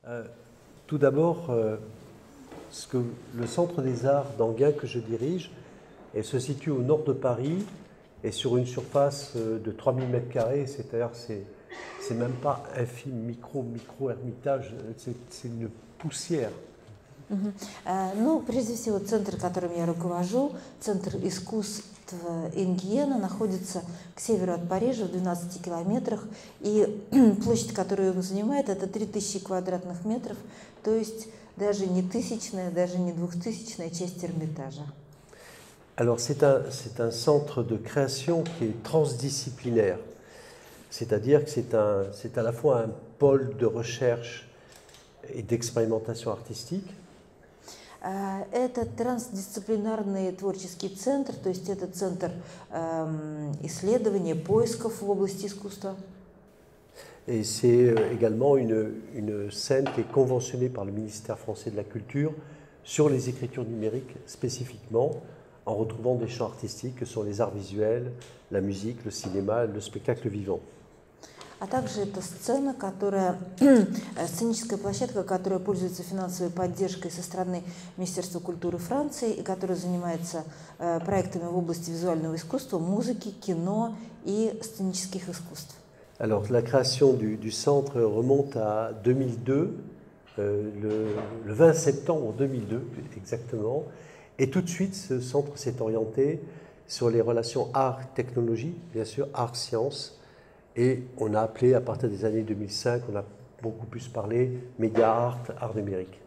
Euh, Tout d'abord, le Centre des Arts d'Enghien que je dirige, elle se situe au nord de Paris et sur une surface de 3000 m², c'est-à-dire c'est même pas infime, micro-эрмитаж, c'est une poussière. Ну, прежде всего, центр, которым я руковожу, Центр искусств Ингиена, находится к северу от Парижа в 12 километрах, и площадь, которую он занимает, это 3000 квадратных метров, то есть даже не тысячная, даже не двухтысячная часть Эрмитажа. Alors c'est un centre de création qui est transdisciplinaire, c'est-à-dire que c'est à la fois un pôle de recherche et d'expérimentation artistique. Это трансдисциплинарный творческий центр, то есть это центр исследования, поисков в области искусства. Et c'est également une scène qui est conventionnée par le ministère français de la Culture sur les écritures numériques spécifiquement, en retrouvant des champs artistiques que sont les arts visuels, la musique, le cinéma, le spectacle vivant. А также это сцена, сценическая площадка, которая пользуется финансовой поддержкой со стороны Министерства культуры Франции и которая занимается проектами в области визуального искусства, музыки, кино и сценических искусств. Alors la création du centre remonte à 2002, le 20 septembre 2002 exactement, et tout de suite ce centre s'est orienté sur les relations art-technologie, bien sûr, art-science. Et on a appelé, à partir des années 2005, on a beaucoup plus parlé média art, art numérique.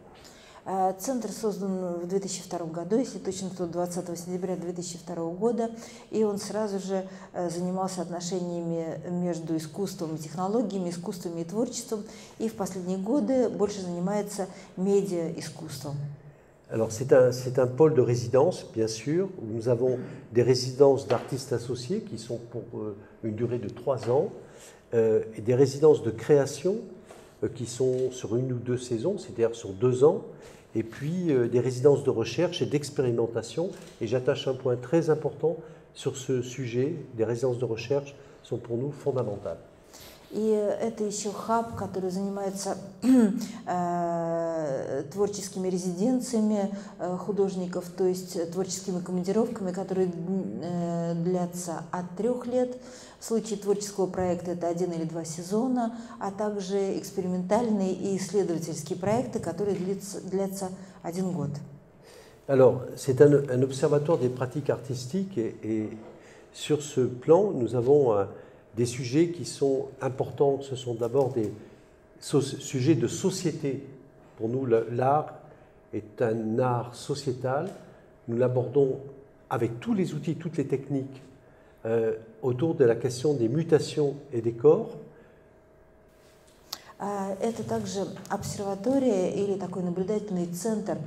Центр создан в 2002 году, если точно, то 20 сентября 2002 года, и он сразу же занимался отношениями между искусством и технологиями, искусством и творчеством, и в последние годы больше занимается медиа-искусством. Alors c'est un pôle de résidence, bien sûr, où nous avons des résidences d'artistes associés qui sont pour une durée de 3 ans, et des résidences de création qui sont sur 1 ou 2 saisons, c'est-à-dire sur 2 ans, et puis des résidences de recherche et d'expérimentation. Et j'attache un point très important sur ce sujet, des résidences de recherche sont pour nous fondamentales. И это еще хаб, который занимается творческими резиденциями художников, то есть творческими командировками, которые длятся от 3 лет. В случае творческого проекта это 1 или 2 сезона, а также экспериментальные и исследовательские проекты, которые длятся 1 год. Alors, c'est un observatoire des pratiques artistiques et sur ce plan, nous avons des sujets qui sont importants. Ce sont d'abord des sujets de société. Pour nous, l'art est un art sociétal. Nous l'abordons avec tous les outils, toutes les techniques autour de la question des mutations et des corps. Это также обсерватория или такой наблюдательный центр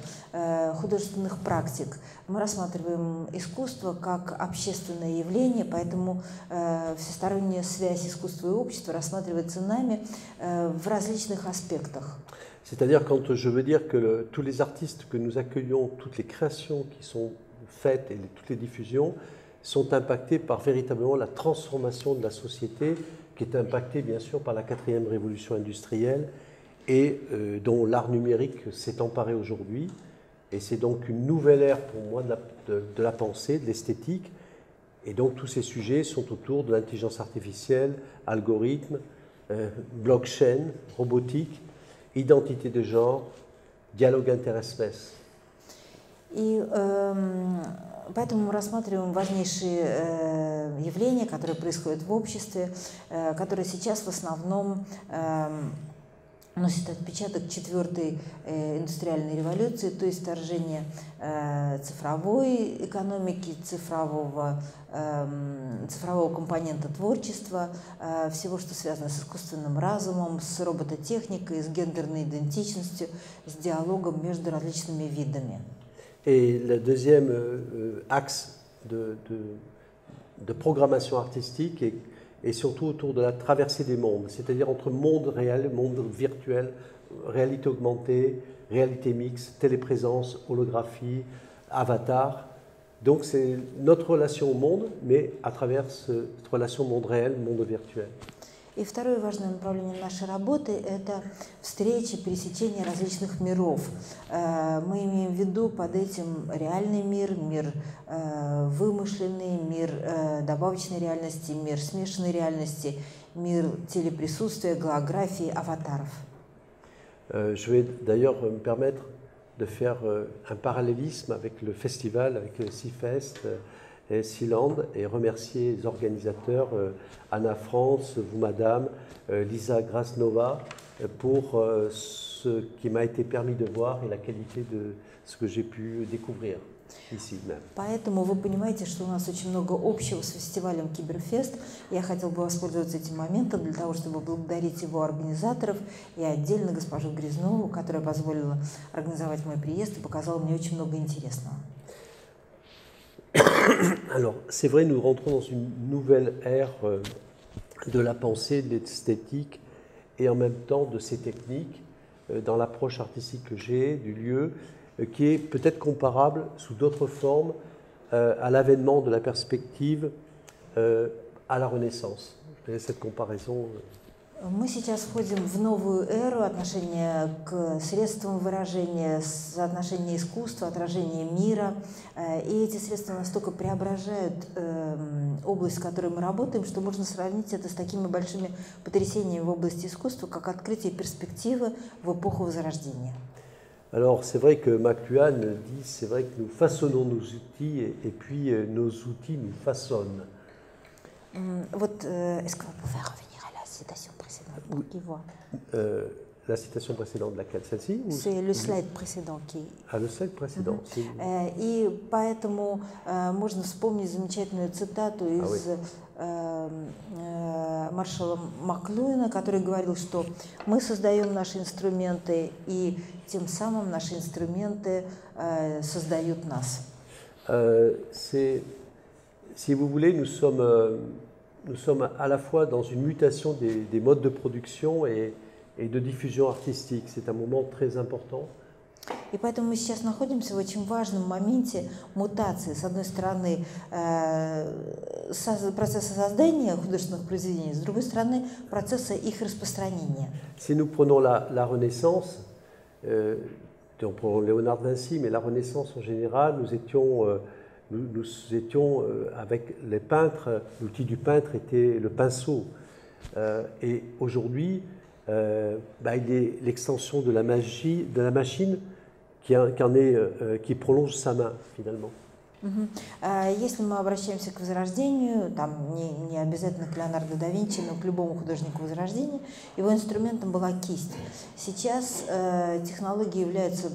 художественных практик. Мы рассматриваем искусство как общественное явление, поэтому всесторонняя связь искусства и общества рассматривается нами в различных аспектах. C'est-à-dire quand je veux dire que tous les artistes que nous accueillons, toutes les créations qui sont faites et toutes les diffusions sont impactées par véritablement la transformation de la société, qui est impactée bien sûr par la 4e révolution industrielle et dont l'art numérique s'est emparé aujourd'hui. Et c'est donc une nouvelle ère pour moi de la pensée, de l'esthétique. Et donc tous ces sujets sont autour de l'intelligence artificielle, algorithmes, blockchain, robotique, identité de genre, dialogue interespèces. И поэтому мы рассматриваем важнейшие явления, которые происходят в обществе, которые сейчас в основном носят отпечаток 4-й индустриальной революции, то есть вторжение цифровой экономики, цифрового компонента творчества, всего, что связано с искусственным разумом, с робототехникой, с гендерной идентичностью, с диалогом между различными видами. Et le deuxième axe de programmation artistique est surtout autour de la traversée des mondes, c'est-à-dire entre monde réel, monde virtuel, réalité augmentée, réalité mixte, téléprésence, holographie, avatar. Donc c'est notre relation au monde, mais à travers cette relation monde réel, monde virtuel. И второе важное направление нашей работы – это встречи, пересечения различных миров. Мы имеем в виду под этим реальный мир, мир вымышленный, мир добавочной реальности, мир смешанной реальности, мир телеприсутствия, голографии, аватаров. Je vais d'ailleurs me permettre de faire un parallélisme avec le festival, avec le Seafest et Sealand, et remercier les organisateurs, Anna France, vous madame, Lisa Grasnova, pour ce qui m'a été permis de voir et la qualité de ce que j'ai pu découvrir ici même. Поэтому вы понимаете, что у нас очень много общего с фестивалем Киберфест. Я хотел бы воспользоваться этим моментом для того, чтобы поблагодарить его организаторов и отдельно госпожу Грязнову, которая позволила организовать мой приезд и показала мне очень много интересного. Alors, c'est vrai, nous rentrons dans une nouvelle ère de la pensée, de l'esthétique et en même temps de ces techniques dans l'approche artistique que j'ai du lieu, qui est peut-être comparable sous d'autres formes à l'avènement de la perspective à la Renaissance. Cette comparaison. Мы сейчас входим в новую эру отношения к средствам выражения, соотношения искусства, отражения мира. И эти средства настолько преображают область, в которой мы работаем, что можно сравнить это с такими большими потрясениями в области искусства, как открытие перспективы в эпоху Возрождения. Alors, c'est vrai que McLuhan dit, c'est vrai que nous façonnons nos outils et puis nos outils nous façonnent. Вот, est-ce qu'on peut faire revenir à la citation précédente pour qu'il voit? La citation précédente, laquelle? Celle-ci? C'est le slide précédent qui... Ah, le slide précédent. И поэтому можно вспомнить замечательную цитату из маршала Маклуина, который говорил, что мы создаем наши инструменты, и тем самым наши инструменты создают нас. Si vous voulez, nous sommes à la fois dans une mutation des modes de production et de diffusion artistique. C'est un moment très important. И поэтому мы сейчас находимся в очень важном моменте мутации. С одной стороны, процесса создания художественных произведений, с другой стороны, процесса их распространения. Si nous prenons la Renaissance, on prend Léonard de Vinci, mais la Renaissance en général, nous étions avec les peintres, l'outil du peintre était le pinceau. Et aujourd'hui, il est l'extension de la magie, de la machine qui prolonge sa main finalement. Если мы обращаемся к Возрождению, там не обязательно к Леонардо да Винчи, но к любому художнику Возрождения, его инструментом была кисть. Сейчас технологии являются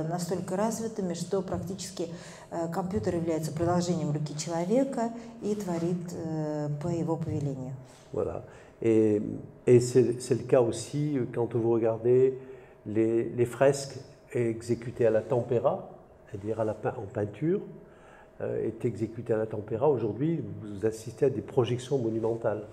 настолько развитыми, что практически компьютер является продолжением руки человека и творит по его повелению. Voilà. Et c'est le cas aussi quand vous regardez les fresques exécutées à la tempera, c'est-à-dire en peinture, est exécutée à la tempera. Aujourd'hui, vous assistez à des projections monumentales.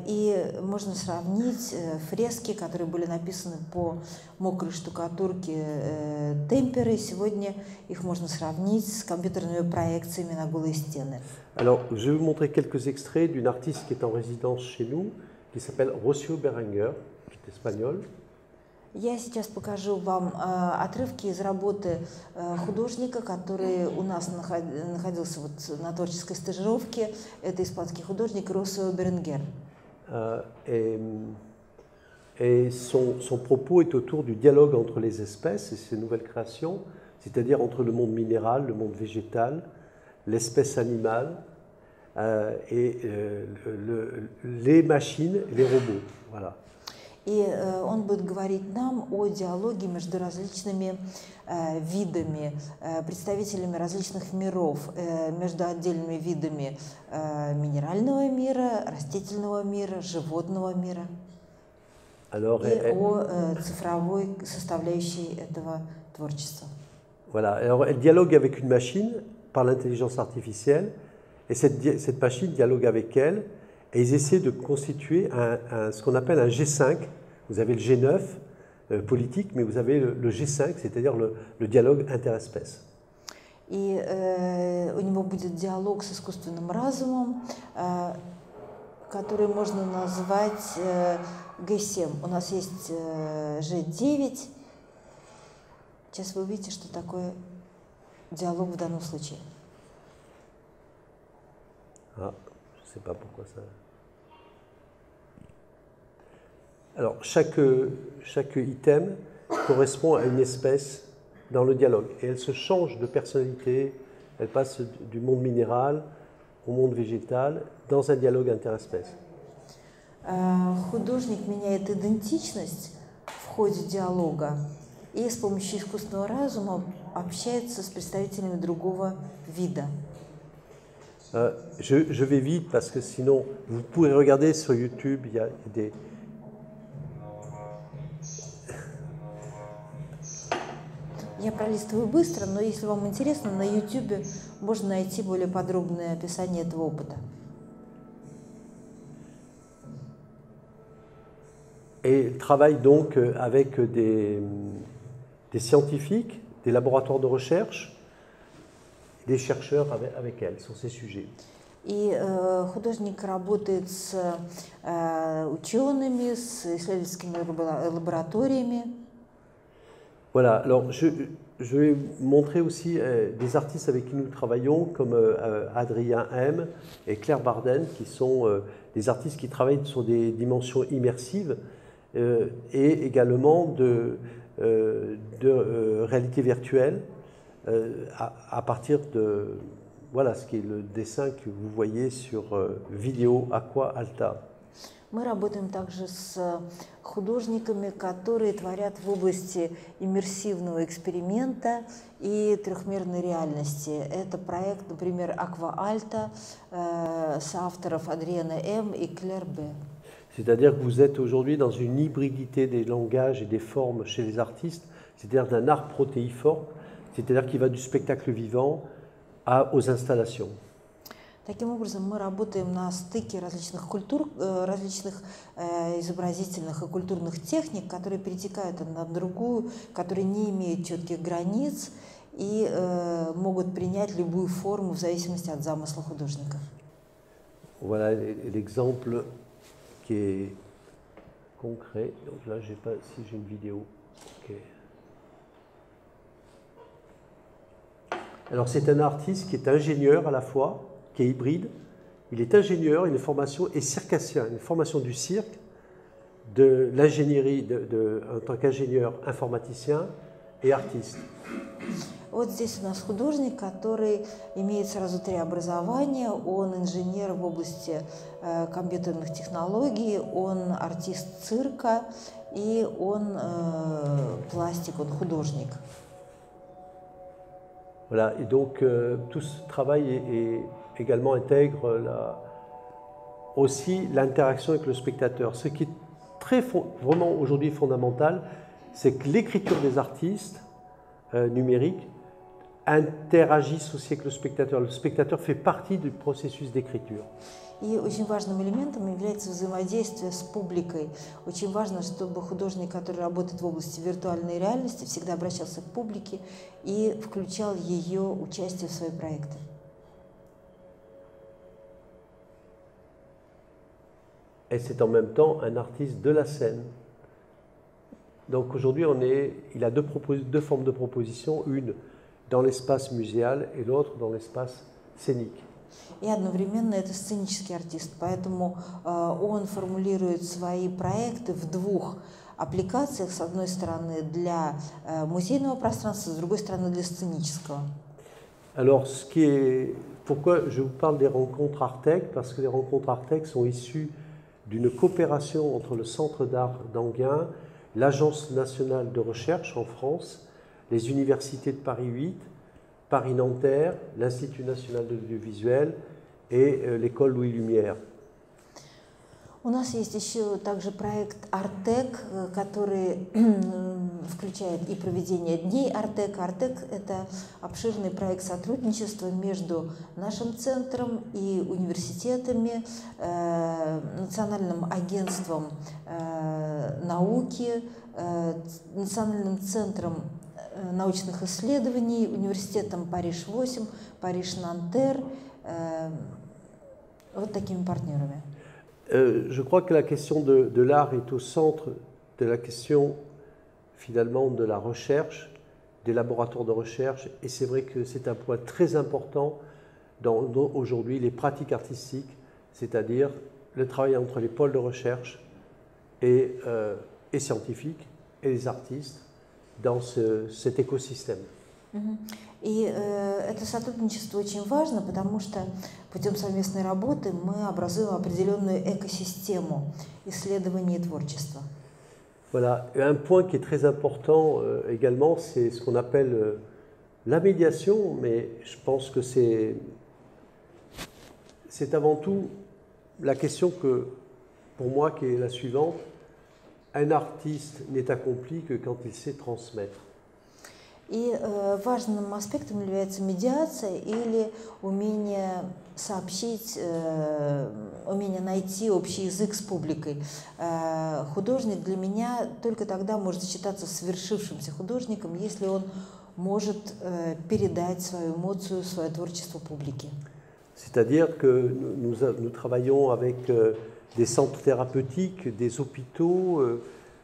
И можно сравнить фрески, которые были написаны по мокрой штукатурке темперы. Сегодня их можно сравнить с компьютерными проекциями на голые стены. Alors, je vais vous montrer quelques extraits d'une artiste qui est en résidence chez nous, qui s'appelle Rocío Berenguer, qui est espagnole. Я сейчас покажу вам отрывки из работы художника, который у нас находился вот на творческой стажировке. Это испанский художник Росио Беренгер. Et son propos est autour du dialogue entre les espèces et ses nouvelles créations, c'est-à-dire entre le monde minéral, le monde végétal, l'espèce animale et les machines et les robots. Voilà. И он будет говорить нам о диалоге между различными видами, представителями различных миров, между отдельными видами минерального мира, растительного мира, животного мира. Alors, и о цифровой составляющей этого творчества. Voilà. Alors, elle dialogue avec une machine par l'intelligence artificielle, et cette machine dialogue avec elle. Et ils essaient de constituer ce qu'on appelle un G5. Vous avez le G9 politique, mais vous avez le G5, c'est-à-dire le dialogue interespèce. И у него будет диалог с искусственным разумом, который можно назвать G7. У нас есть G9. Сейчас вы увидите, что такое диалог в данном случае. Ah, je ne sais pas pourquoi ça. Alors, chaque item correspond à une espèce dans le dialogue. Et elle se change de personnalité, elle passe du monde minéral au monde végétal dans un dialogue interespèce. Художник меняет идентичность в ходе диалога и с помощью искусственного разума общается с представителями другого вида. Je vais vite parce que sinon, vous pouvez regarder sur YouTube, il y a des... Я пролистываю быстро, но если вам интересно, на YouTube можно найти более подробное описание этого опыта. Et elle travaille donc avec des scientifiques, des laboratoires de recherche, des chercheurs avec elle sur ces sujets. И художник работает с учеными, с исследовательскими лабораториями. Voilà, alors je vais montrer aussi des artistes avec qui nous travaillons, comme Adrien M et Claire Barden, qui sont des artistes qui travaillent sur des dimensions immersives et également de réalité virtuelle à partir de voilà, ce qui est le dessin que vous voyez sur Vidéo Aqua Alta. Мы работаем также с художниками, которые творят в области иммерсивного эксперимента и трехмерной реальности. Это проект, например, Aqua Alta с авторов Адриена М. и Клэр Б. C'est-à-dire que vous êtes aujourd'hui dans une hybridité des langages et des formes chez les artistes, c'est-à-dire d'un art protéiforme, c'est-à-dire qui va du spectacle vivant aux installations. Таким образом, мы работаем на стыке различных культур, различных изобразительных и культурных техник, которые перетекают одна в другую, которые не имеют четких границ и могут принять любую форму в зависимости от замысла художника. Voilà l'exemple qui est concret. Donc là, j'ai pas, si j'ai une vidéo. Okay. Alors c'est un artiste qui est ingénieur à la fois, qui est hybride. Il est ingénieur, une formation, et circassien, une formation du cirque, de l'ingénierie en tant qu'ingénieur informaticien et artiste. Вот здесь у нас художник, который имеет сразу три образования. Он инженер в области компьютерных технологий, он артист цирка и он пластик, он художник. Voilà, et donc tout ce travail également intègre aussi l'interaction avec le spectateur. Ce qui est vraiment aujourd'hui fondamental, c'est que l'écriture des artistes numériques interagissent aussi avec le spectateur. Le spectateur fait partie du processus d'écriture. И очень важным элементом является взаимодействие с публикой. Очень важно, чтобы художник, который работает в области виртуальной реальности, всегда обращался к публике и включал ее участие в свои проекты. Et c'est en même temps un artiste de la scène. Donc aujourd'hui, il a deux formes de proposition, une dans l'espace muséal et l'autre dans l'espace scénique. И одновременно это сценический артист, поэтому он формулирует свои проекты в двух аппликациях, с одной стороны для музейного пространства, с другой стороны для сценического. Alors, pourquoi je vous parle des rencontres Artec? Parce que les rencontres Artec sont issues d'une coopération entre le Centre d'art d'Enghien, l'Agence nationale de recherche en France, les universités de Paris 8, Paris-Nanterre, l'Institut national de l'audiovisuel et l'école Louis Lumière. У нас есть еще также проект Артек, который включает и проведение дней Артек. Артек – это обширный проект сотрудничества между нашим центром и университетами, Национальным агентством науки, Национальным центром научных исследований, университетом Париж-8, Париж-Нантер, вот такими партнерами. Je crois que la question de l'art est au centre de la question finalement de la recherche, des laboratoires de recherche, et c'est vrai que c'est un point très important dans aujourd'hui les pratiques artistiques, c'est-à-dire le travail entre les pôles de recherche et scientifiques et les artistes dans cet écosystème. И это сотрудничество очень важно, потому что путем совместной работы мы образуем определенную экосистему исследования и творчества. Voilà. Et un point qui est très important également, c'est ce qu'on appelle la médiation, mais je pense que c'est avant tout la question que, pour moi, qui est la suivante. Un artiste n'est accompli que quand il sait transmettre. И важным аспектом является медиация или умение сообщить, умение найти общий язык с публикой. Художник для меня только тогда может считаться свершившимся художником, если он может передать свою эмоцию, свое творчество публике. C'est-à-dire que nous travaillons avec des centres thérapeutiques, des hôpitaux,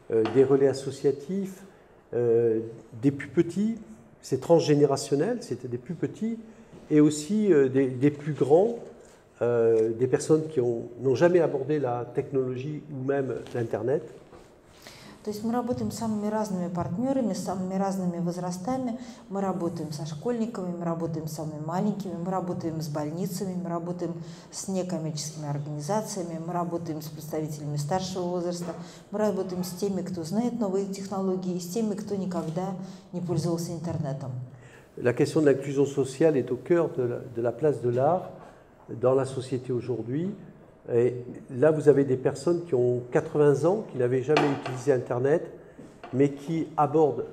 des relais associatifs, des plus petits, c'est transgénérationnel, c'était des plus petits, et aussi des plus grands, des personnes qui n'ont jamais abordé la technologie ou même l'Internet. То есть мы работаем с самыми разными партнерами, с самыми разными возрастами, мы работаем со школьниками, мы работаем с самыми маленькими, мы работаем с больницами, мы работаем с некоммерческими организациями, мы работаем с представителями старшего возраста, мы работаем с теми, кто знает новые технологии, и с теми, кто никогда не пользовался интернетом. La question de l'inclusion sociale est au cœur de la place de l'art dans la société aujourd'hui. Et là, vous avez des personnes qui ont 80 ans, qui n'avaient jamais utilisé Internet, mais qui abordent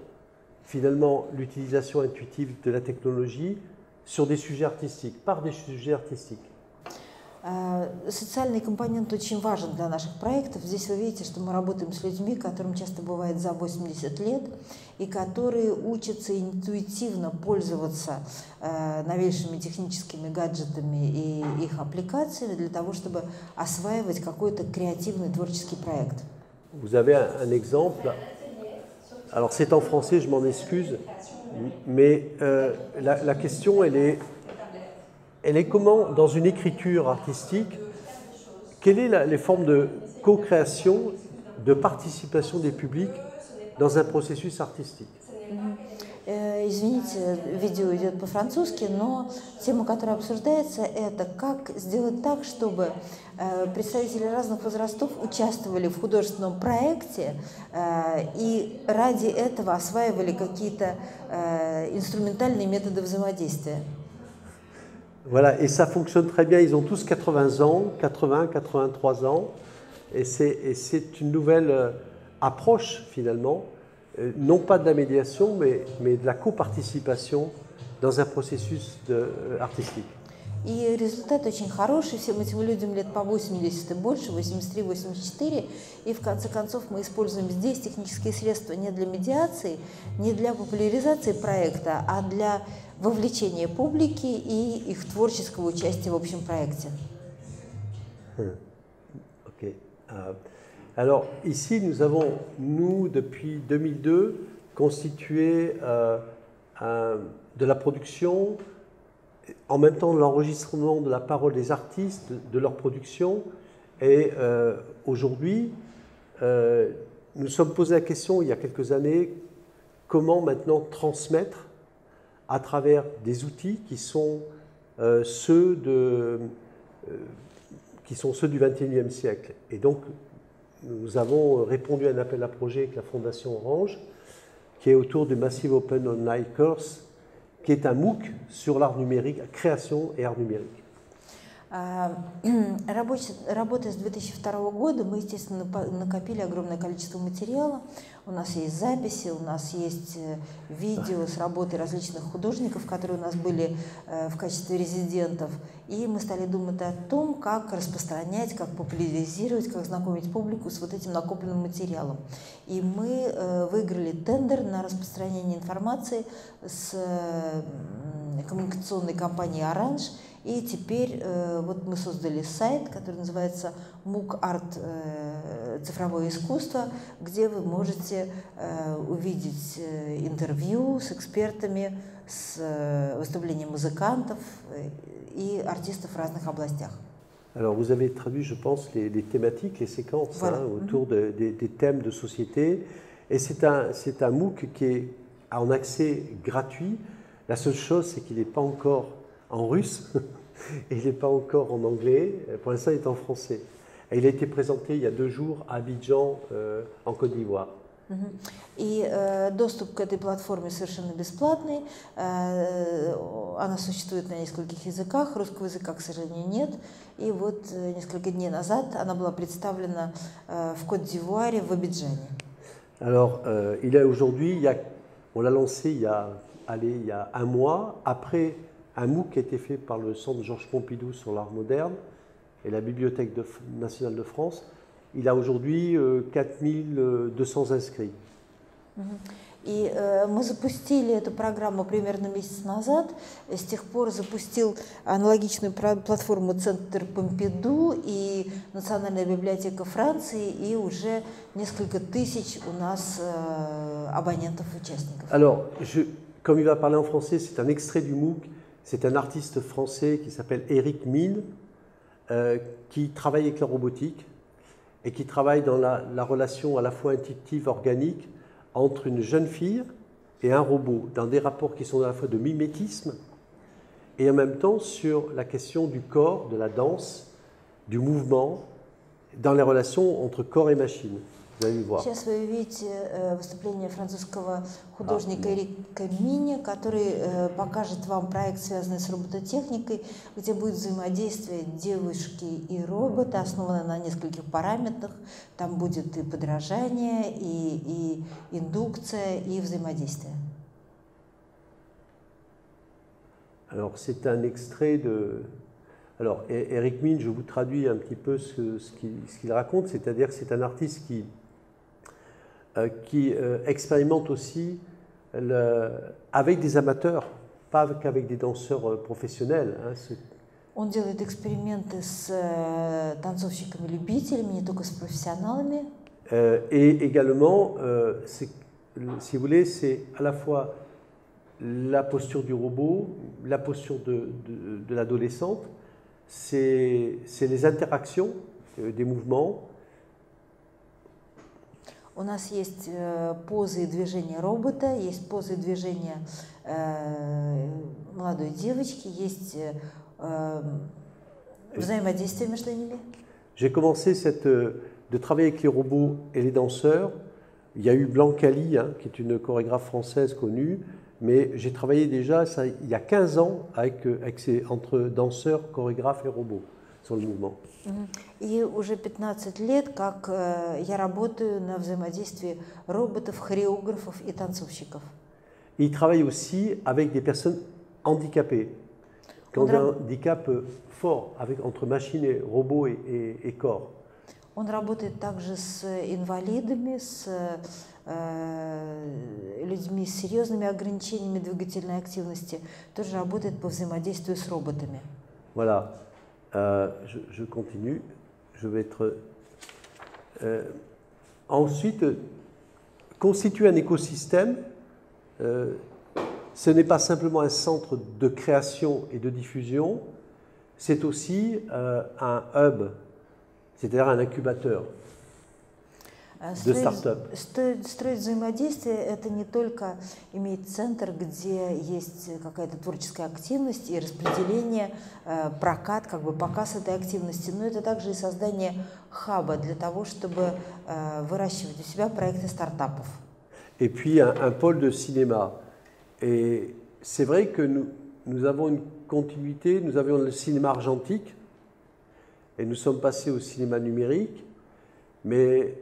finalement l'utilisation intuitive de la technologie sur des sujets artistiques, par des sujets artistiques. Социальный компонент очень важен для наших проектов. Здесь вы видите, что мы работаем с людьми, которым часто бывает за 80 лет, и которые учатся интуитивно пользоваться новейшими техническими гаджетами и их аппликациями для того, чтобы осваивать какой-то креативный творческий проект. Vous avez un exemple. Alors c'est en français, je m'en excuse, mais la question elle est comment, dans une écriture artistique, quelles sont les formes de co-création, de participation des publics dans un processus artistique? Извините, видео идет по-французски, но тема, которая обсуждается, это как сделать так, чтобы представители разных возрастов участвовали в художественном проекте и ради этого осваивали какие-то инструментальные методы взаимодействия. Voilà, et ça fonctionne très bien. Ils ont tous 80 ans, 80, 83 ans, et c'est une nouvelle approche finalement, non pas de la médiation, mais de la coparticipation dans un processus artistique. И результат очень хороший, всем этим людям лет по 80 и больше, 83-84, и в конце концов мы используем здесь технические средства не для медиации, не для популяризации проекта, а для вовлечения публики и их творческого участия в общем проекте. Ok. Alors ici, nous avons, depuis 2002, constitué de la production, en même temps de l'enregistrement de la parole des artistes, de leur production. Et aujourd'hui, nous sommes posé la question, il y a quelques années, comment maintenant transmettre à travers des outils qui sont ceux du XXIe siècle. Et donc, nous avons répondu à un appel à projet avec la Fondation Orange, qui est autour du Massive Open Online Course, qui est un MOOC sur l'art numérique, création et art numérique. Работая с 2002 года, мы, естественно, накопили огромное количество материала. У нас есть записи, у нас есть видео с работой различных художников, которые у нас были в качестве резидентов. И мы стали думать о том, как распространять, как популяризировать, как знакомить публику с вот этим накопленным материалом. И мы выиграли тендер на распространение информации с коммуникационной компании Orange. И теперь вот мы создали сайт, который называется MOOC Art цифровое искусство, где вы можете увидеть интервью с экспертами, с выступлением музыкантов и артистов в разных областях. Alors vous avez traduit, je pense, les thématiques, les séquences Voilà. autour des thèmes de société. Et c'est un MOOC qui est en accès gratuit. La seule chose, c'est qu'il n'est pas encore en russe et il n'est pas encore en anglais. Pour l'instant, il est en français. Et il a été présenté il y a 2 jours à Abidjan, en Côte d'Ivoire. И доступ к этой платформе совершенно бесплатный. Она существует на нескольких языках, русского языка, к сожалению, нет. И вот несколько дней назад она была представлена в Côte-d'Ivoire, в Абиджане. Alors, il est aujourd'hui, on l'a lancé il y a 1 mois, après un MOOC qui a été fait par le Centre Georges Pompidou sur l'art moderne et la Bibliothèque nationale de France. Il a aujourd'hui 4200 inscrits. И мы запустили эту программу примерно месяц назад. С тех пор запустил аналогичную платформу Центр Помпиду и Национальная библиотека Франции, и уже несколько тысяч у нас абонентов-участников. Alors, comme il va parler en français, c'est un extrait du MOOC. C'est un artiste français qui s'appelle Eric Mine, qui travaille avec la robotique et qui travaille dans la relation à la fois intuitive, organique, entre une jeune fille et un robot, dans des rapports qui sont à la fois de mimétisme et en même temps sur la question du corps, de la danse, du mouvement, dans les relations entre corps et machine. Vous allez le voir. Сейчас вы увидите выступление французского художника Эрика Мине, который покажет вам проект, связанный с робототехникой, где будет взаимодействие девушки и робота, основанное на нескольких параметрах. Там будет и подражание, и индукция, и взаимодействие. Alors, c'est un extrait de... Alors, Eric Mine, je vous traduis un petit peu ce qu'il raconte, c'est-à-dire que c'est un artiste qui expérimente aussi avec des amateurs, pas qu'avec des danseurs professionnels. Он делает эксперименты с танцовщиками-любителями, не только с профессионалами. Et également, si vous voulez, c'est à la fois la posture du robot, la posture de l'adolescente, c'est les interactions des mouvements. У нас есть позы и движения робота, есть позы и движения молодой девочки, есть взаимодействие между ними. J'ai commencé de travailler avec les robots et les danseurs. Il y a eu Blancali, qui est une chorégraphe française connue, mais j'ai travaillé déjà il y a 15 ans entre danseurs, chorégraphes et robots sur le mouvement. И уже 15 лет, как я работаю на взаимодействии роботов, хореографов и танцовщиков. Il travaille aussi avec des personnes handicapées, qui ont un handicap fort entre machine et robot et corps. Он работает также с инвалидами, с людьми с серьезными ограничениями двигательной активности, тоже работает по взаимодействию с роботами. Voilà. Je continue. Je vais être. Ensuite, constituer un écosystème, ce n'est pas simplement un centre de création et de diffusion, c'est aussi un hub, c'est-à-dire un incubateur de start-up. Строить взаимодействие – это не только иметь центр, где есть какая-то творческая активность и распределение, прокат, как бы показ этой активности, но это также и создание хаба для того, чтобы выращивать у себя проекты стартапов. Et puis un pôle de cinéma. Et c'est vrai que nous avons une continuité, nous avions le cinéma argentique et nous sommes passés au cinéma numérique, mais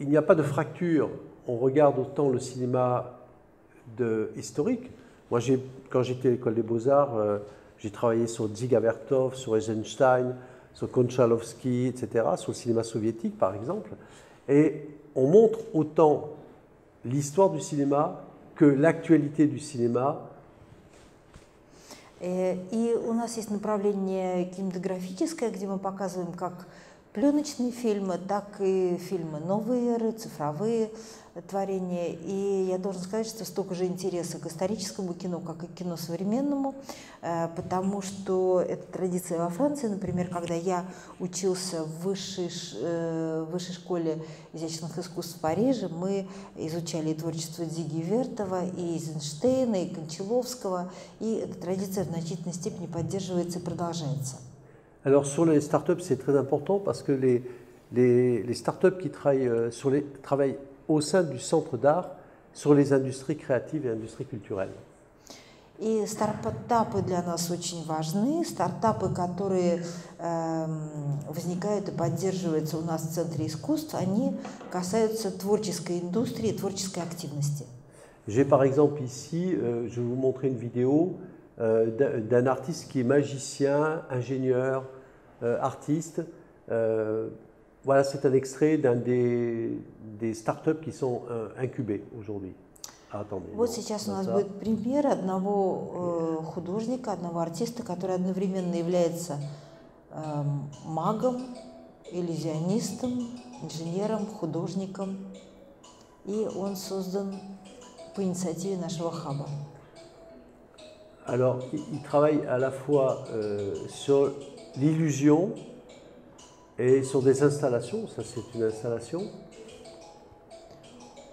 il n'y a pas de fracture. On regarde autant le cinéma historique. Moi, quand j'étais à l'École des Beaux-Arts, j'ai travaillé sur Dziga Vertov, sur Eisenstein, sur Konchalovsky, etc., sur le cinéma soviétique, par exemple. Et on montre autant l'histoire du cinéma que l'actualité du cinéma И у нас есть направление кинематографическое, где мы показываем как пленочные фильмы, так и фильмы новой эры, цифровые творения. И я должна сказать, что столько же интереса к историческому кино, как и к кино современному, потому что это традиция во Франции. Например, когда я учился в высшей школе изящных искусств в Париже, мы изучали и творчество Дзиги Вертова, и Эйзенштейна, и Кончаловского, и эта традиция в значительной степени поддерживается и продолжается. Alors sur les startups, c'est très important parce que les startups qui travaillent au sein du centre d'art sur les industries créatives et industries culturelles. И стартапы для нас очень важны. Стартапы, которые возникают и поддерживаются у нас в Центре искусств, они касаются творческой индустрии, творческой активности. J'ai par exemple ici, je vais vous montrer une vidéo d'un artiste qui est magicien, ingénieur, artiste. Voilà, c'est un extrait d'un des startups qui sont incubées aujourd'hui. Attendez, вот сейчас у нас будет пример одного художника, одного артиста, который одновременно является магом, иллюзионистом, инженером, художником. И он создан по инициативе нашего хаба. Alors, il travaille à la fois sur l'illusion et sur des installations. Ça, c'est une installation.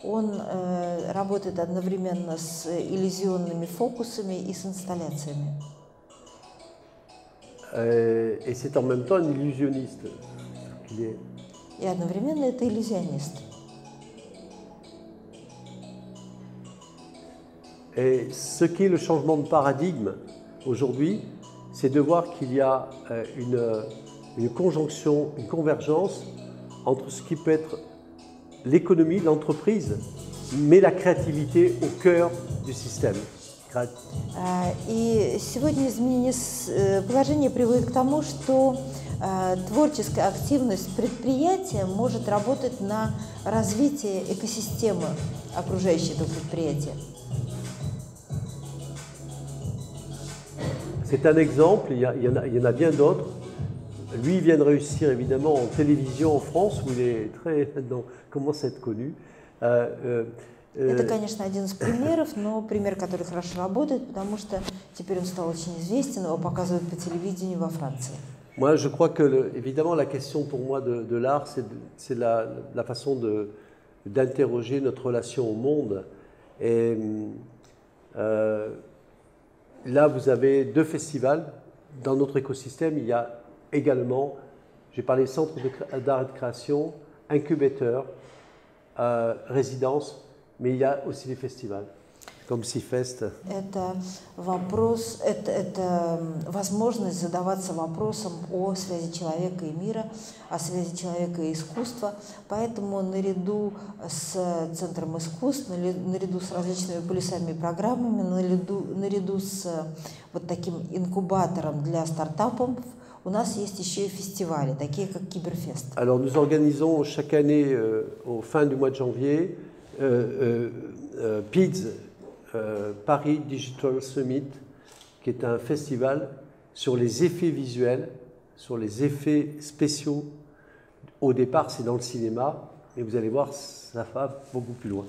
Он работает одновременно с иллюзионными фокусами и с инсталляциями. Et c'est en même temps un illusionniste. И одновременно это иллюзионист. Et ce qui est le changement de paradigme aujourd'hui, c'est de voir qu'il y a une conjonction, une convergence entre ce qui peut être l'économie, l'entreprise, mais la créativité au cœur du système. И сегодня изменение положения приводит к тому, что творческая активность предприятия может работать на развитие экосистемы, окружающей это предприятие. C'est un exemple, il y en a bien d'autres. Lui, il vient de réussir évidemment en télévision en France, où il est commence à être connu. Это, конечно, один из примеров, но пример, который хорошо работает, потому что теперь он стал очень известен, его показывают по телевидению во Франции. Moi, je crois que, évidemment, la question pour moi de l'art, c'est la façon d'interroger notre relation au monde. Et là, vous avez deux festivals. Dans notre écosystème, il y a également, j'ai parlé centre d'art et de création, incubateur, résidence, mais il y a aussi les festivals, comme Seafest. Это вопрос, это возможность задаваться вопросом о связи человека и мира, о связи человека и искусства. Поэтому наряду с Центром искусств, наряду с различными полюсами и программами, наряду с вот таким инкубатором для стартапов, у нас есть еще и фестивали, такие как Киберфест. Alors nous organisons chaque année, au fin du mois de janvier, PIDS, Paris Digital Summit, qui est un festival sur les effets visuels, sur les effets spéciaux. Au départ, c'est dans le cinéma, mais vous allez voir, ça va beaucoup plus loin.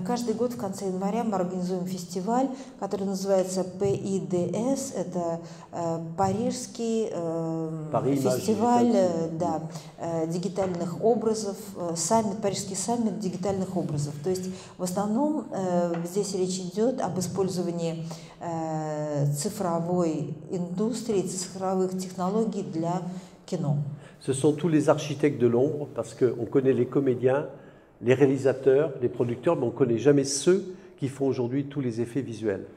Каждый год в конце января мы организуем фестиваль, который называется PIDS. Это парижский фестиваль дигитальных образов, парижский саммит дигитальных образов. То есть в основном здесь речь идет об использовании цифровой индустрии, цифровых технологий для кино. Ce sont tous les architectes de l'ombre, parce qu'on connaît les comédiens, les réalisateurs, les producteurs, mais on ne connaît jamais ceux qui font aujourd'hui tous les effets visuels.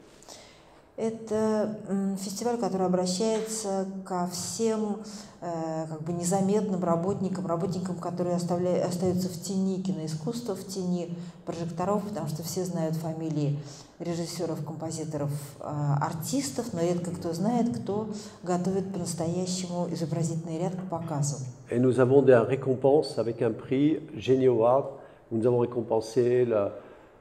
Это фестиваль, который обращается ко всем как бы незаметным работникам, которые остаются в тени киноискусства, в тени прожекторов, потому что все знают фамилии режиссеров, композиторов, артистов, но редко кто знает, кто готовит по-настоящему изобразительный ряд к показу. Et nous avons des récompenses avec un prix Genie Award. Nous avons récompensé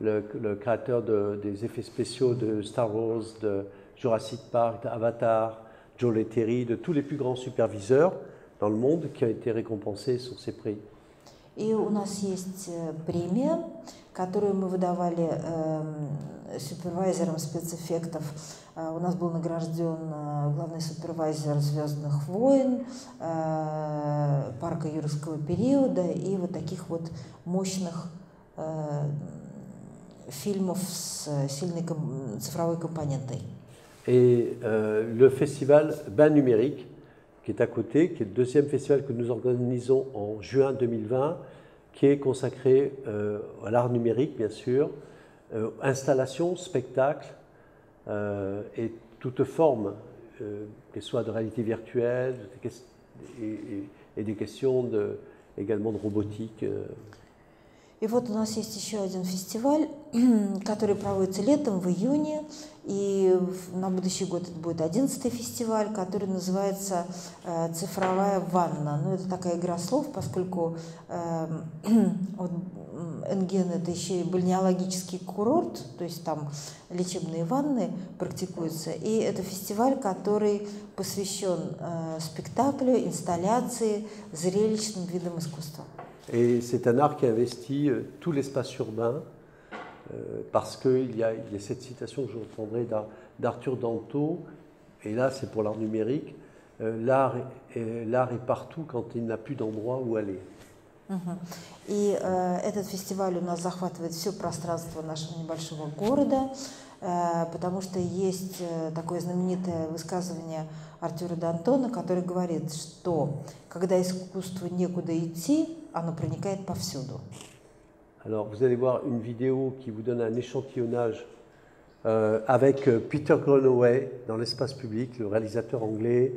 le créateur des effets spéciaux de Star Wars, de Jurassic Park, Avatar, Joe Letteri, de tous les plus grands superviseurs dans le monde qui ont été récompensés sur ces prix. И у нас есть премия, которую мы выдавали супервайзерам спецэффектов. У нас был награжден главный супервайзер «Звездных войн», «Парка юрского периода» и вот таких вот мощных фильмов с сильной цифровой компонентой. Et le festival Bain Numérique, qui est à côté, qui est le deuxième festival que nous organisons en juin 2020, qui est consacré à l'art numérique, bien sûr, installation, spectacle et toute forme, qu'elle soit de réalité virtuelle et des questions également de robotique. И вот у нас есть еще один фестиваль, который проводится летом, в июне, и на будущий год это будет 11-й фестиваль, который называется «Цифровая ванна». Ну, это такая игра слов, поскольку вот, Энген – это еще и бальнеологический курорт, то есть там лечебные ванны практикуются, и это фестиваль, который посвящен спектаклю, инсталляции, зрелищным видам искусства. Et c'est un art qui investit tout l'espace urbain, parce qu'il y a cette citation que je reprendrai d'Arthur Danto, et là c'est pour l'art numérique, l'art est partout quand il n'a plus d'endroit où aller. И этот фестиваль у нас захватывает все пространство нашего небольшого города, потому что есть такое знаменитое высказывание Артюра Д'Антона, который говорит, что когда искусству некуда идти, оно проникает повсюду. Alors vous allez voir une vidéo qui vous donne un échantillonnage avec Peter Greenaway dans l'espace public, le réalisateur anglais,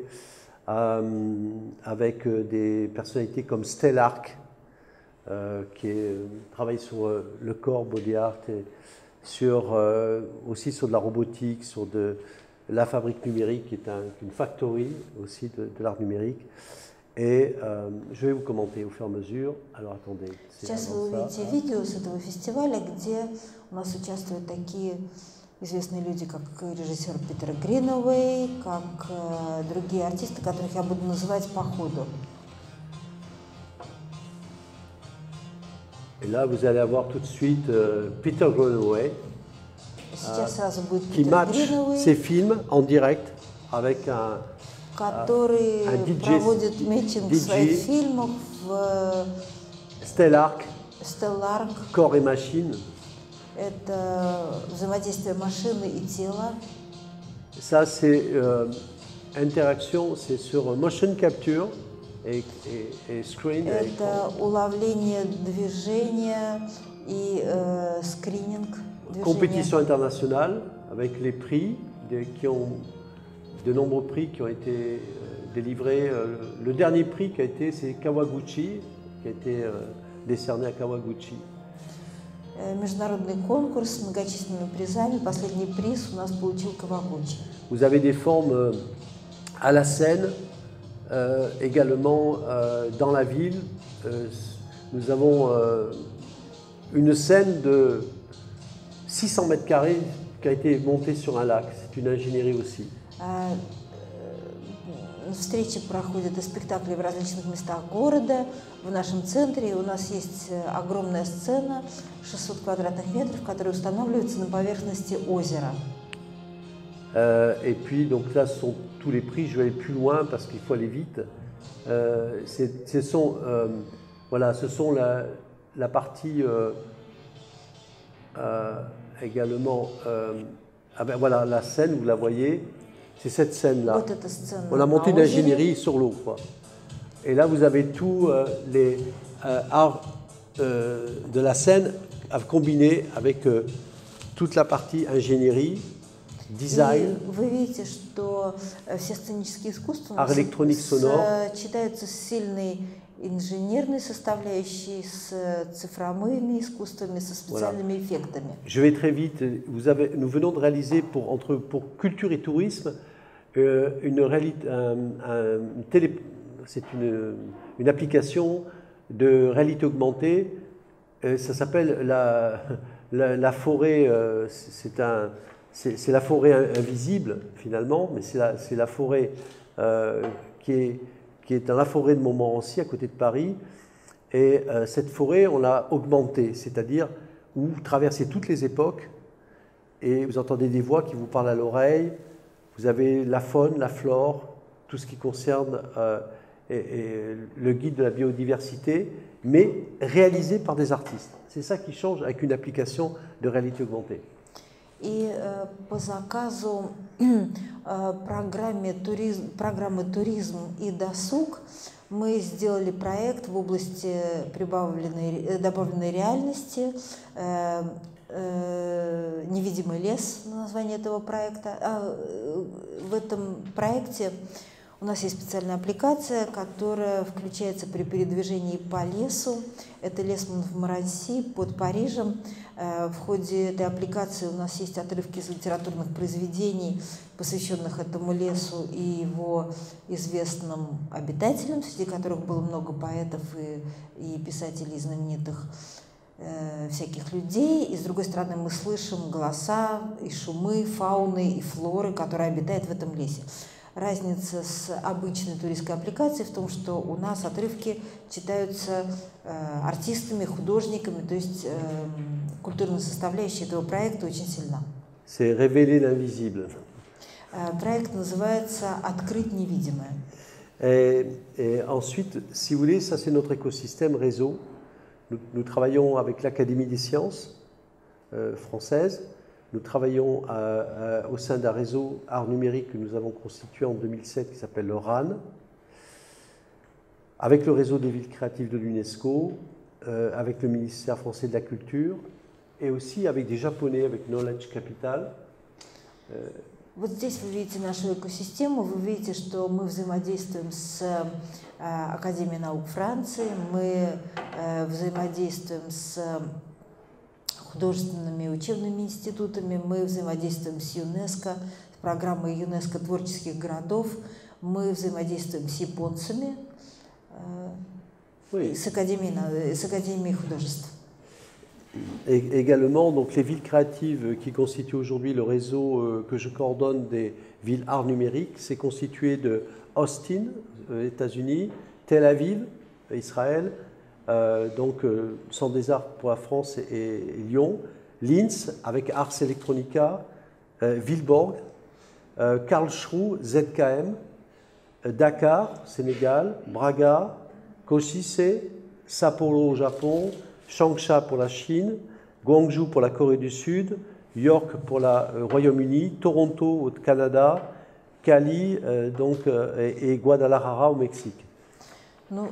avec des personnalités comme Stellark, qui travaille sur le corps, body art, et aussi sur de la robotique, sur de la fabrique numérique, qui est une factory aussi de l'art numérique. Et je vais vous commenter au fur et à mesure. Alors attendez. Сейчас вы увидите видео с этого фестиваля, где у нас участвуют такие известные люди, как режиссер Питер Гринуэй, как другие артисты, которых я буду называть по ходу. Et là, vous allez avoir tout de suite Peter Greenaway qui match ses films en direct avec un который проводит митинг своих фильмов в Stellark, Stellark. Corps et Machine. Это взаимодействие машины и тела. Ça, c'est interaction, c'est sur motion capture et screen. Это уловление движения и скрининг движения. Compétition internationale avec les prix de nombreux prix qui ont été délivrés. Le dernier prix qui a été, c'est Kawaguchi, qui a été décerné à Kawaguchi. Международный конкурс с многочисленными призами. Последний приз у нас получил Кавагучи. Vous avez des formes à la scène, également dans la ville. Nous avons une scène de 600 mètres carrés qui a été montée sur un lac. C'est une ingénierie aussi. Встречи проходят и спектакли в различных местах города. В нашем центре у нас есть огромная сцена, 600 квадратных метров, которая устанавливается на поверхности озера. Et puis, donc là, ce sont tous les prix. Je vais aller plus loin parce qu'il faut aller vite. Ce sont la partie également. Voilà, la scène, vous la voyez. C'est cette scène-là. On a monté une ingénierie sur l'eau. Et là, vous avez tous les arts de la scène à combiner avec toute la partie ingénierie, design, вы видите, что все сценические искусства art électronique sonore, сочетаются с сильной инженерной составляющей, с цифровыми искусствами, со специальными эффектами. Je vais très vite. Nous venons de réaliser pour culture et tourisme c'est une application de réalité augmentée. Ça s'appelle la forêt. C'est c'est la forêt invisible finalement, mais c'est la forêt qui est dans la forêt de Montmorency, à côté de Paris. Et cette forêt, on l'a augmentée, c'est-à-dire où vous traversez toutes les époques et vous entendez des voix qui vous parlent à l'oreille. Vous avez la faune, la flore, tout ce qui concerne le guide de la biodiversité, mais réalisé par des artistes. C'est ça qui change avec une application de réalité augmentée. И по заказу программы «Туризм и досуг» мы сделали проект в области добавленной реальности, «Невидимый лес» название этого проекта. В этом проекте у нас есть специальная аппликация, которая включается при передвижении по лесу. Это лес Монтморанси под Парижем. В ходе этой аппликации у нас есть отрывки из литературных произведений, посвященных этому лесу и его известным обитателям, среди которых было много поэтов и писателей знаменитых, всяких людей. И с другой стороны мы слышим голоса и шумы фауны и флоры, которая обитает в этом лесе. Разница с обычной туристской аппликацией в том, что у нас отрывки читаются артистами, художниками, то есть культурная составляющая этого проекта очень сильна. C'est révéler l'invisible. Проект называется «Открыть невидимое». Et ensuite, si vous voulez, ça c'est notre écosystème réseau. Nous travaillons avec l'Académie des sciences française. Nous travaillons au sein d'un réseau art numérique que nous avons constitué en 2007 qui s'appelle le RAN, avec le réseau des villes créatives de l'UNESCO, avec le ministère français de la Culture et aussi avec des Japonais, avec Knowledge Capital. Вот здесь вы видите нашу экосистему, вы видите, что мы взаимодействуем с Академией наук Франции, мы взаимодействуем с художественными учебными институтами, мы взаимодействуем с ЮНЕСКО, с программой ЮНЕСКО творческих городов, мы взаимодействуем с японцами, с Академией художеств. Également, donc, les villes créatives qui constituent aujourd'hui le réseau que je coordonne des villes art numérique, c'est constitué de Austin, États-Unis, Tel Aviv, Israël, donc Centre des Arts pour la France et Lyon, Linz avec Ars Electronica, Vilborg, Karlsruhe, ZKM, Dakar, Sénégal, Braga, Košice, Sapporo au Japon, Changsha pour la Chine, Guangzhou pour la Corée du Sud, York pour le Royaume-Uni, Toronto au Canada, Cali et Guadalajara au Mexique. Non,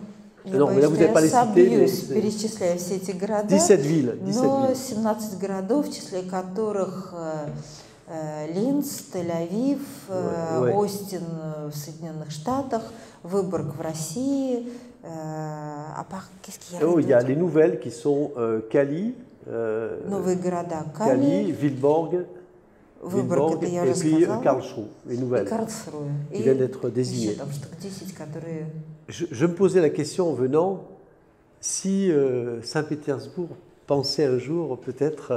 mais là, vous n'avez pas les cités. Перечисляю все эти города, 17 villes. Но 17 городов, в числе которых Линц, Тель-Авив, Остин в Соединенных Штатах, Выборг в России. Il y a les nouvelles qui sont Cali, Cali, Vilborg, et puis Karlsruhe, les nouvelles qui viennent d'être désignées. Je me posais la question en venant, si Saint-Pétersbourg pensait un jour peut-être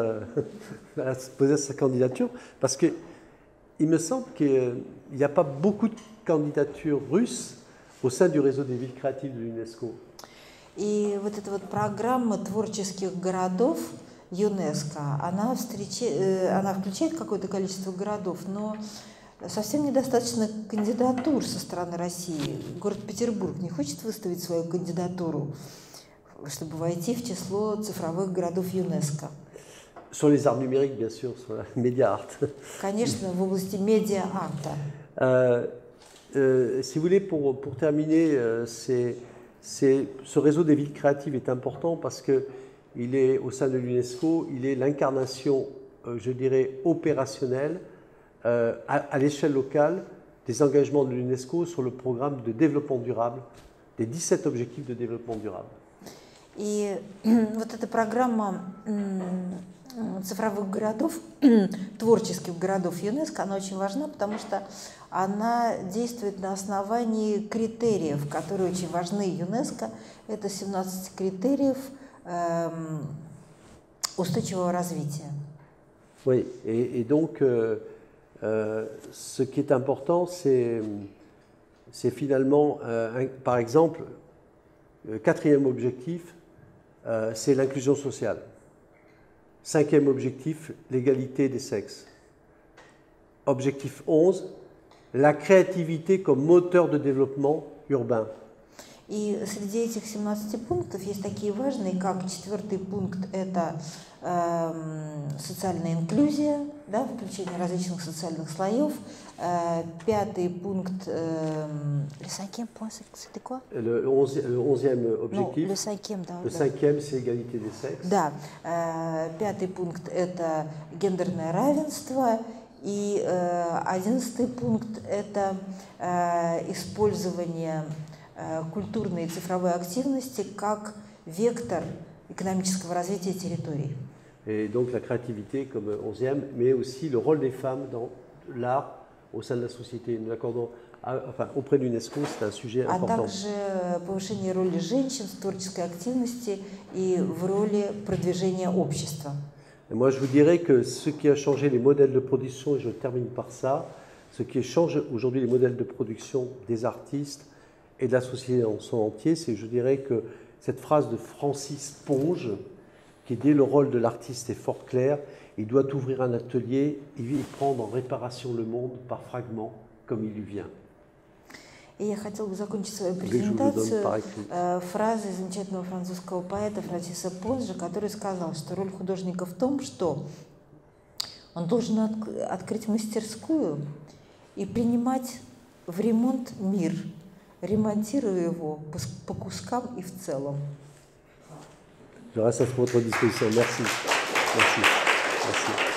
à poser sa candidature, parce qu'il me semble qu'il n'y a pas beaucoup de candidatures russes au sein du réseau des villes créatives de l'UNESCO. И вот эта вот программа творческих городов ЮНЕСКО, она включает какое-то количество городов, но совсем недостаточно кандидатур со стороны России. Город Петербург не хочет выставить свою кандидатуру, чтобы войти в число цифровых городов ЮНЕСКо. Sur les arts numériques, bien sûr, sur la média art. Конечно, в области медиа-арта. Si vous voulez, pour terminer, ce réseau des villes créatives est important parce qu'il est, au sein de l'UNESCO, il est l'incarnation, je dirais, opérationnelle à l'échelle locale des engagements de l'UNESCO sur le programme de développement durable, des 17 objectifs de développement durable. И вот эта программа цифровых городов, творческих городов ЮНЕСКО, она очень важна, потому что она действует на основании критериев, которые очень важны ЮНЕСКО. Это 17 критериев устойчивого развития. Oui, et donc, ce qui est important, c'est finalement, par exemple, le quatrième objectif, c'est l'inclusion sociale. Cinquième objectif, l'égalité des sexes. Objectif 11, la créativité comme moteur de développement urbain. И среди этих 17 пунктов есть такие важные, как четвертый пункт – это социальная инклюзия, да, включение различных социальных слоев. Пятый пункт… Le cinquième point, c'était quoi? Le 11e objectif. Non, le cinquième, да. Le cinquième, c'est l'égalité des sexes. Да. Пятый пункт – это гендерное равенство. И 11-й пункт – это использование культурной и цифровой активности как вектор экономического развития территорий. Et donc la créativité comme 11e, mais aussi le rôle des femmes dans l'art au sein de la société. Nous l'accordons, enfin, auprès de l'UNESCO, c'est un sujet important. А также повышение роли женщин в творческой активности и в роли продвижения общества. Et moi, je vous dirais que ce qui a changé les modèles de production, et je termine par ça, ce qui change aujourd'hui les modèles de production des artistes et de la société en son entier, c'est, je dirais, que cette phrase de Francis Ponge, qui dit le rôle de l'artiste est fort clair, il doit ouvrir un atelier et prendre en réparation le monde par fragments, comme il lui vient. И я хотела бы закончить свою презентацию фразой замечательного французского поэта Франсиса Понжа, который сказал, что роль художника в том, что он должен открыть мастерскую и принимать в ремонт мир, ремонтируя его по кускам и в целом. Je reste à votre disposition. Merci. Merci. Merci.